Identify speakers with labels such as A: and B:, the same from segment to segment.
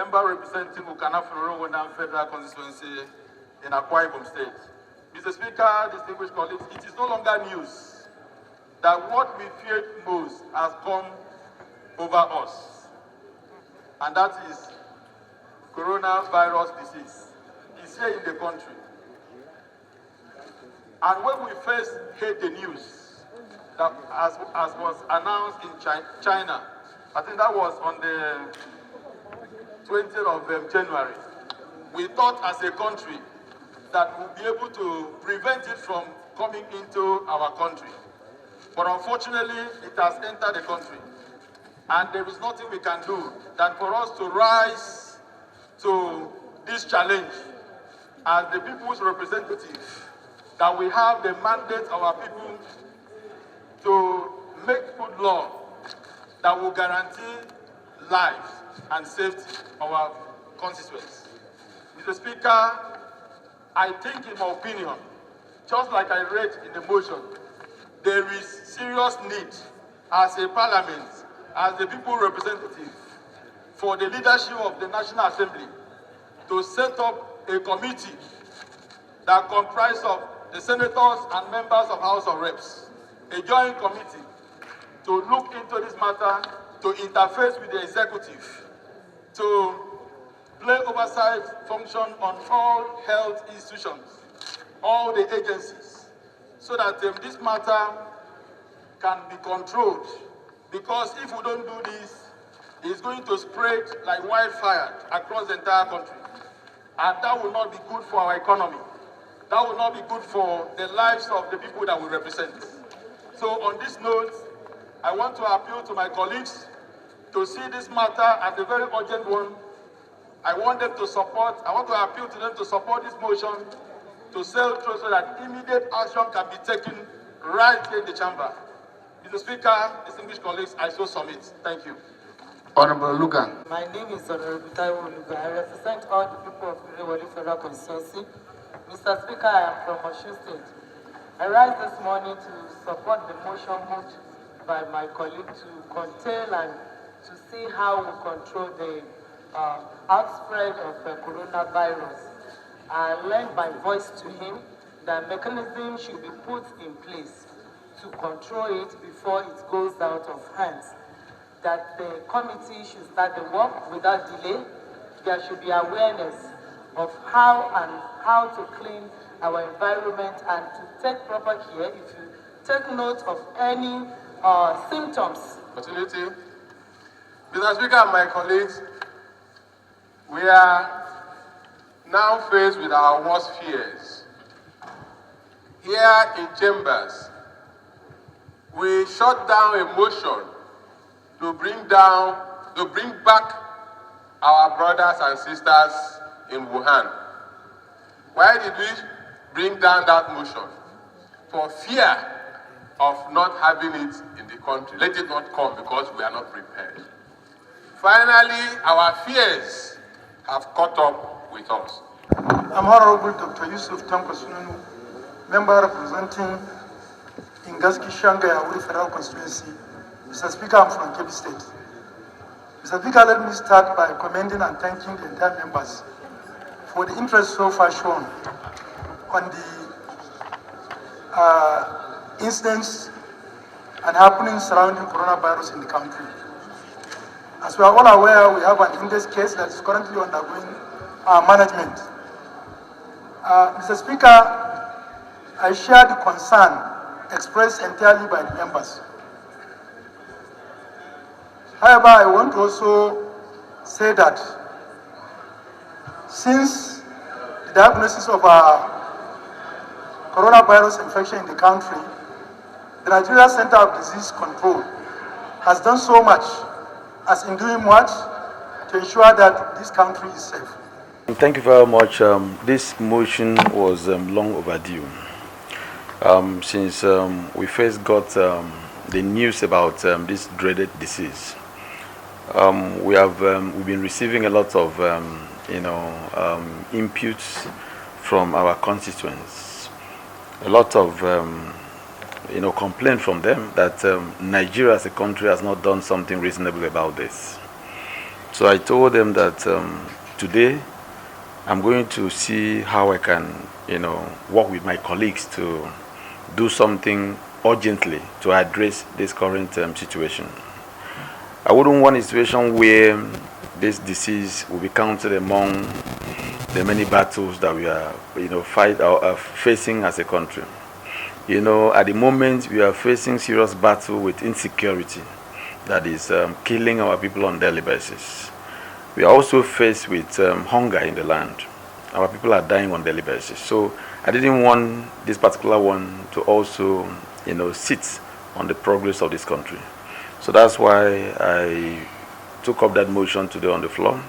A: member representing Ukanafuro Federal Constituency in Akwa Ibom State. Mr. Speaker, distinguished colleagues, it is no longer news that what we feared most has come over us, and that is coronavirus disease. It's here in the country. And when we first heard the news that as was announced in China, I think that was on the 20th of January, we thought as a country that we'll be able to prevent it from coming into our country. But unfortunately, it has entered the country. And there is nothing we can do than for us to rise to this challenge as the people's representative, that we have the mandate of our people to make good law that will guarantee life and safety of our constituents. Mr. Speaker, I think, in my opinion, just like I read in the motion, there is serious need as a parliament, as the people representative, for the leadership of the National Assembly to set up a committee that comprises of the senators and members of House of Reps, a joint committee to look into this matter, to interface with the executive, to play oversight function on all health institutions, all the agencies, so that this matter can be controlled. Because if we don't do this, it's going to spread like wildfire across the entire country. And that will not be good for our economy. That will not be good for the lives of the people that we represent. So on this note, I want to appeal to my colleagues to see this matter as a very urgent one. I want to appeal to them to support this motion to sail through so that immediate action can be taken right here in the chamber. Mr. Speaker, distinguished colleagues, I so submit. Thank you.
B: Honorable Luga.
C: My name is Honorable Taiwo Luga. I represent all the people of Unyime Federal Constituency. Mr. Speaker, I am from Osun State. I rise this morning to support the motion moved by my colleague to curtail and to see how we control the outspread of coronavirus. I lend my voice to him that mechanism should be put in place to control it before it goes out of hands. That the committee should start the work without delay. There should be awareness of how to clean our environment and to take proper care. If you take note of any symptoms.
B: Opportunity. Mr. Speaker and my colleagues, we are now faced with our worst fears. Here in Chambers, we shut down a motion to bring back our brothers and sisters in Wuhan. Why did we bring down that motion? For fear of not having it in the country. Let it not come because we are not prepared. Finally, our fears have caught up with us.
D: I'm Honorable Dr. Yusuf Tanko Sununu, member representing Ingaski Shanga Yawuri Federal Constituency. Mr. Speaker, I'm from Kebbi State. Mr. Speaker, let me start by commending and thanking the entire members for the interest so far shown on the incidents and happenings surrounding coronavirus in the country. As we are all aware, we have an index case that is currently undergoing management. Mr. Speaker, I share the concern expressed entirely by the members. However, I want to also say that since the diagnosis of coronavirus infection in the country, the Nigeria Center of Disease Control has done so much as in doing much to ensure that this country is safe.
E: Thank you very much. This motion was long overdue. Since we first got the news about this dreaded disease, we've been receiving a lot of inputs from our constituents, a lot of complaint from them that Nigeria as a country has not done something reasonable about this. So I told them that today I'm going to see how I can, work with my colleagues to do something urgently to address this current situation. I wouldn't want a situation where this disease will be counted among the many battles that we are, facing as a country. At the moment we are facing serious battle with insecurity that is killing our people on a daily basis. We are also faced with hunger in the land. Our people are dying on a daily basis. So I didn't want this particular one to also, sit on the progress of this country. So that's why I took up that motion today on the floor.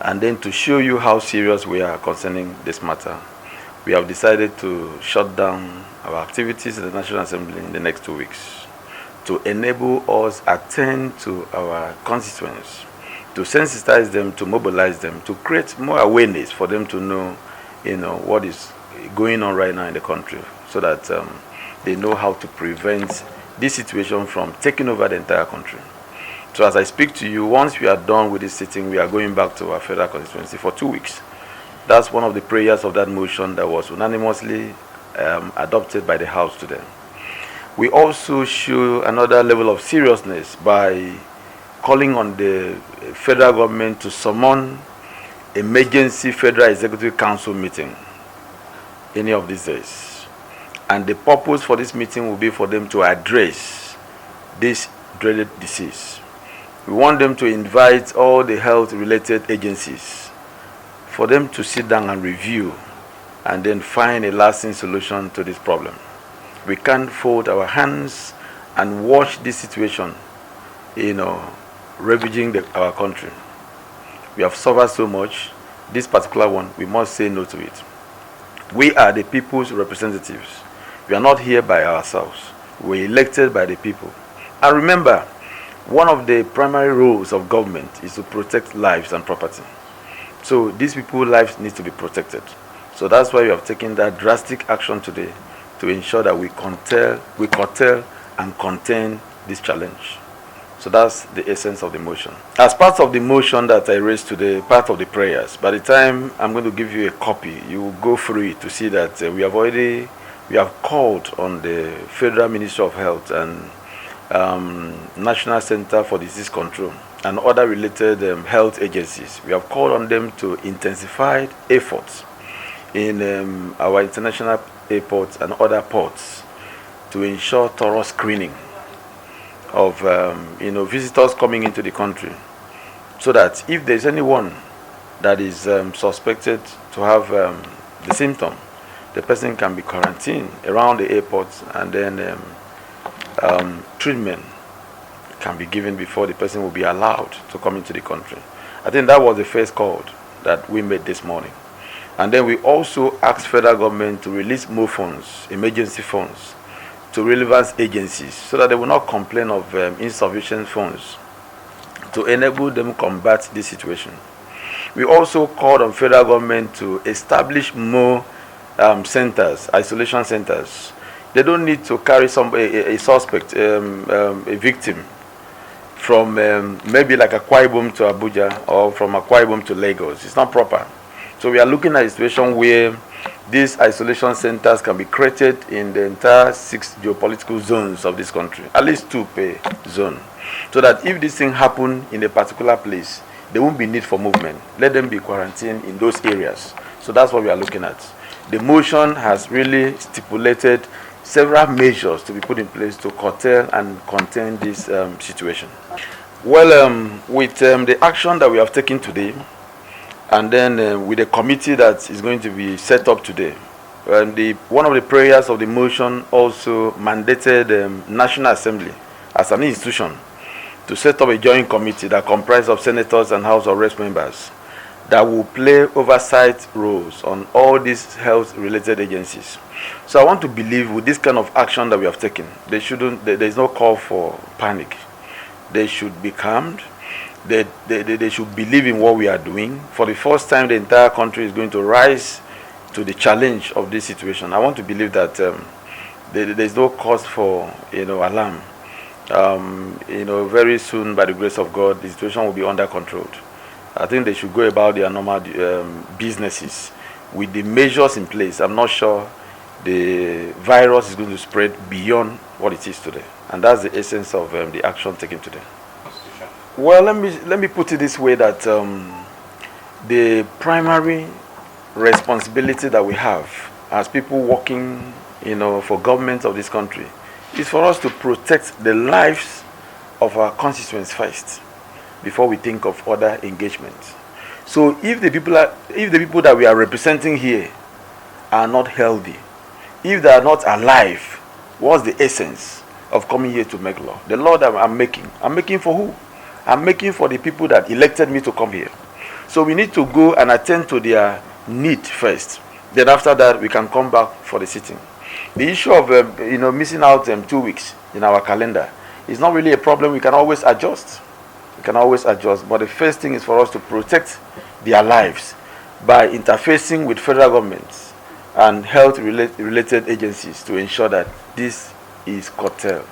E: And then to show you how serious we are concerning this matter, we have decided to shut down our activities in the National Assembly in the next 2 weeks to enable us attend to our constituents, to sensitize them, to mobilize them, to create more awareness for them to know, what is going on right now in the country, so that they know how to prevent this situation from taking over the entire country. So as I speak to you, once we are done with this sitting, we are going back to our federal constituency for 2 weeks. That's one of the prayers of that motion that was unanimously adopted by the House today. We also show another level of seriousness by calling on the federal government to summon emergency Federal Executive Council meeting any of these days. And the purpose for this meeting will be for them to address this dreaded disease. We want them to invite all the health-related agencies for them to sit down and review and then find a lasting solution to this problem. We can't fold our hands and watch this situation, ravaging our country. We have suffered so much. This particular one, we must say no to it. We are the people's representatives. We are not here by ourselves. We are elected by the people. And remember, one of the primary roles of government is to protect lives and property. So these people's lives need to be protected. So that's why we have taken that drastic action today to ensure that we curtail and contain this challenge. So that's the essence of the motion. As part of the motion that I raised today, part of the prayers, by the time I'm going to give you a copy, you will go through it to see that we have called on the Federal Ministry of Health and National Center for Disease Control and other related health agencies. We have called on them to intensify efforts in our international airports and other ports to ensure thorough screening of visitors coming into the country, so that if there's anyone that is suspected to have the symptom, the person can be quarantined around the airports, and then treatment can be given before the person will be allowed to come into the country. I think that was the first call that we made this morning. And then we also asked federal government to release more funds, emergency funds, to relevant agencies, so that they will not complain of insufficient funds to enable them combat this situation. We also called on federal government to establish more centers, isolation centers. They don't need to carry a suspect, a victim, from maybe like Akwa Ibom to Abuja or from Akwa Ibom to Lagos. It's not proper. So we are looking at a situation where these isolation centers can be created in the entire 6 geopolitical zones of this country, at least 2 per zone, so that if this thing happen in a particular place, there won't be need for movement. Let them be quarantined in those areas. So that's what we are looking at. The motion has really stipulated several measures to be put in place to curtail and contain this situation. Well, with the action that we have taken today, and then with the committee that is going to be set up today, one of the prayers of the motion also mandated National Assembly as an institution to set up a joint committee that comprises of senators and House of Reps members that will play oversight roles on all these health-related agencies. So I want to believe with this kind of action that we have taken, there is no call for panic. They should be calmed. They should believe in what we are doing. For the first time, the entire country is going to rise to the challenge of this situation. I want to believe that there is no cause for alarm. Very soon, by the grace of God, the situation will be under control. I think they should go about their normal businesses with the measures in place. I'm not sure the virus is going to spread beyond what it is today, and that's the essence of the action taken today. Well, let me put it this way, that the primary responsibility that we have as people working, for government of this country, is for us to protect the lives of our constituents first, before we think of other engagements. So if the people that we are representing here are not healthy, if they are not alive, what's the essence of coming here to make law? The law that I'm making for who? I'm making for the people that elected me to come here. So we need to go and attend to their need first. Then after that, we can come back for the sitting. The issue of missing out 2 weeks in our calendar is not really a problem. We can always adjust. But the first thing is for us to protect their lives by interfacing with federal governments and health related agencies to ensure that this is curtailed.